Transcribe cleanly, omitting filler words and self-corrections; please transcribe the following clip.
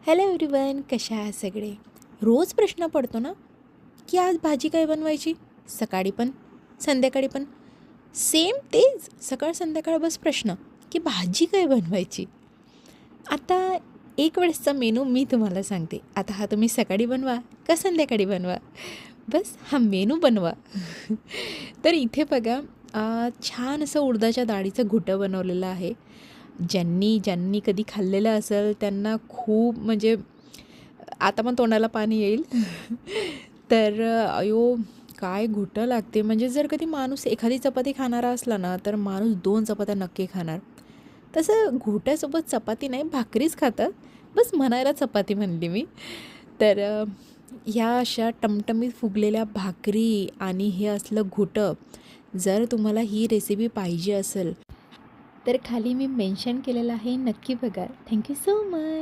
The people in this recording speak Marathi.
हॅलो एव्हरीवन, कशा आहात सगळे. रोज प्रश्न पडतो ना की आज भाजी काय बनवायची. सकाळी पण संध्याकाळी पण सेम तेच, सकाळ संध्याकाळ बस प्रश्न की भाजी काय बनवायची. आता एक वेळेसचा मेनू मी तुम्हाला सांगते. आता हा तुम्ही सकाळी बनवा का संध्याकाळी बनवा, बस हा मेनू बनवा. तर इथे बघा, छान असं उडदाच्या डाळीचं घुटं बनवलेलं आहे. ज्यांनी ज्यांनी कधी खाल्लेलं असेल त्यांना खूप म्हणजे आता पण तोंडाला पाणी येईल. तर अयो, काय घुटं लागते. म्हणजे जर कधी माणूस एखादी चपाती खाणारा असला ना तर माणूस 2 चपात्या नक्की खाणार. तसं घोट्यासोबत चपाती नाही, भाकरीच खातात. बस म्हणायला चपाती म्हणली मी. तर ह्या अशा टमटमीत फुगलेल्या भाकरी आणि हे असलं घोटं, जर तुम्हाला ही रेसिपी पाहिजे असेल तर खाली मी मेन्शन केलेलं आहे, नक्की बघा. Thank you so much.